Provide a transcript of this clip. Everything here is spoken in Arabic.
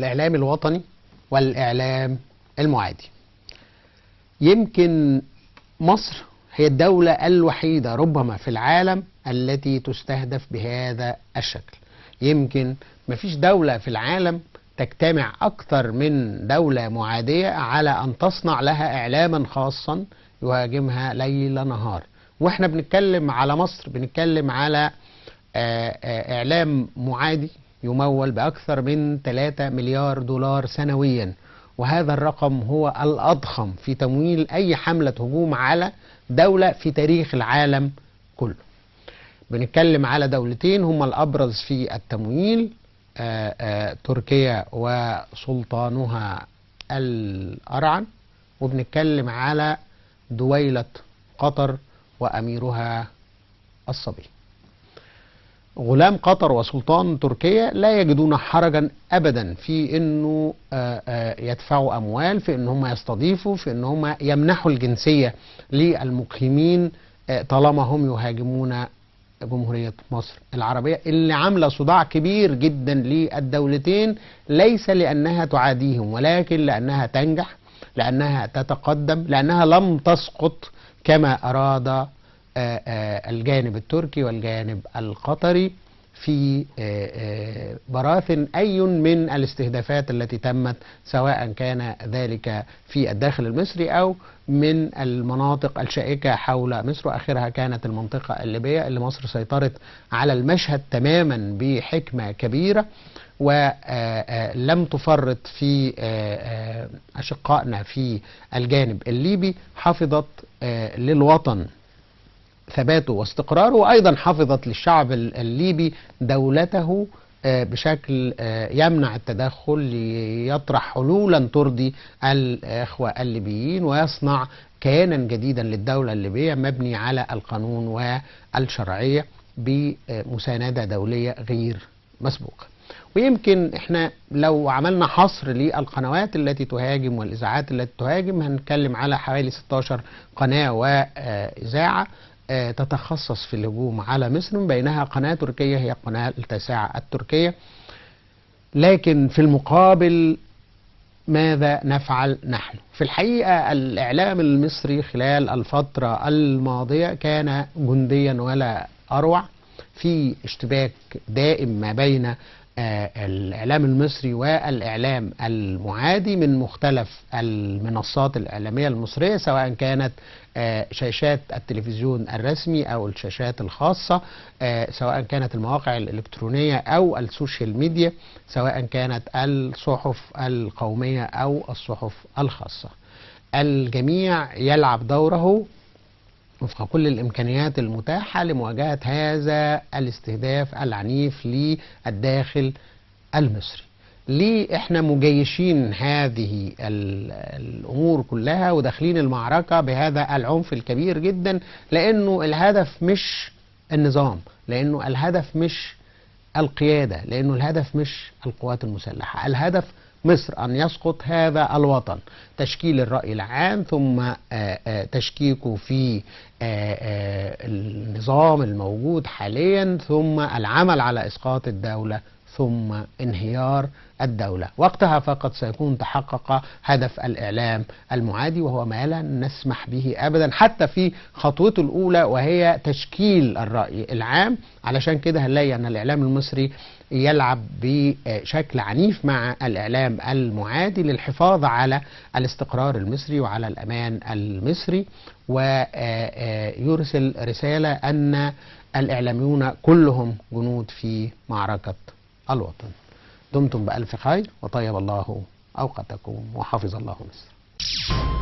الإعلام الوطني والإعلام المعادي. يمكن مصر هي الدولة الوحيدة ربما في العالم التي تستهدف بهذا الشكل. يمكن مفيش دولة في العالم تجتمع أكثر من دولة معادية على أن تصنع لها إعلاما خاصا يهاجمها ليل نهار. واحنا بنتكلم على مصر بنتكلم على إعلام معادي يمول بأكثر من 3 مليار دولار سنويا، وهذا الرقم هو الأضخم في تمويل أي حملة هجوم على دولة في تاريخ العالم كله. بنتكلم على دولتين هما الأبرز في التمويل، تركيا وسلطانها الأرعن، وبنتكلم على دويلة قطر وأميرها الصبي. غلام قطر وسلطان تركيا لا يجدون حرجا أبدا في أنه يدفعوا أموال، في أن هم يستضيفوا، في أن هم يمنحوا الجنسية للمقيمين طالما هم يهاجمون جمهورية مصر العربية اللي عاملة صداع كبير جدا للدولتين، ليس لأنها تعاديهم ولكن لأنها تنجح، لأنها تتقدم، لأنها لم تسقط كما أراد الجانب التركي والجانب القطري في براثن أي من الاستهدافات التي تمت، سواء كان ذلك في الداخل المصري أو من المناطق الشائكة حول مصر، وآخرها كانت المنطقة الليبية اللي مصر سيطرت على المشهد تماما بحكمة كبيرة، ولم تفرط في أشقائنا في الجانب الليبي. حافظت للوطن ثباته واستقراره، وأيضا حافظت للشعب الليبي دولته بشكل يمنع التدخل، ليطرح حلولا ترضي الإخوة الليبيين ويصنع كيانا جديدا للدولة الليبية مبني على القانون والشرعية بمساندة دولية غير مسبوقة. ويمكن احنا لو عملنا حصر للقنوات التي تهاجم والإذاعات التي تهاجم هنتكلم على حوالي 16 قناة وإذاعة تتخصص في الهجوم على مصر، من بينها قناة تركية هي القناة التاسعة التركية. لكن في المقابل ماذا نفعل نحن؟ في الحقيقة الإعلام المصري خلال الفترة الماضية كان جنديا ولا أروع، في اشتباك دائم ما بين الإعلام المصري والإعلام المعادي من مختلف المنصات الإعلامية المصرية، سواء كانت شاشات التلفزيون الرسمي أو الشاشات الخاصة، سواء كانت المواقع الإلكترونية أو السوشيال ميديا، سواء كانت الصحف القومية أو الصحف الخاصة. الجميع يلعب دوره وفق كل الإمكانيات المتاحة لمواجهة هذا الاستهداف العنيف للداخل المصري. ليه احنا مجيشين هذه الأمور كلها وداخلين المعركة بهذا العنف الكبير جدا؟ لأنه الهدف مش النظام، لأنه الهدف مش القيادة، لأنه الهدف مش القوات المسلحة، الهدف مصر، أن يسقط هذا الوطن، تشكيل الرأي العام ثم تشكيكه في النظام الموجود حاليا، ثم العمل على إسقاط الدولة، ثم انهيار الدولة. وقتها فقط سيكون تحقق هدف الإعلام المعادي، وهو ما لن نسمح به أبدا حتى في خطوته الأولى وهي تشكيل الرأي العام. علشان كده هنلاقي أن الإعلام المصري يلعب بشكل عنيف مع الإعلام المعادي للحفاظ على الاستقرار المصري وعلى الأمان المصري، ويرسل رسالة أن الإعلاميون كلهم جنود في معركة الوطن. دمتم بألف خير وطيب الله أوقاتكم وحفظ الله مصر.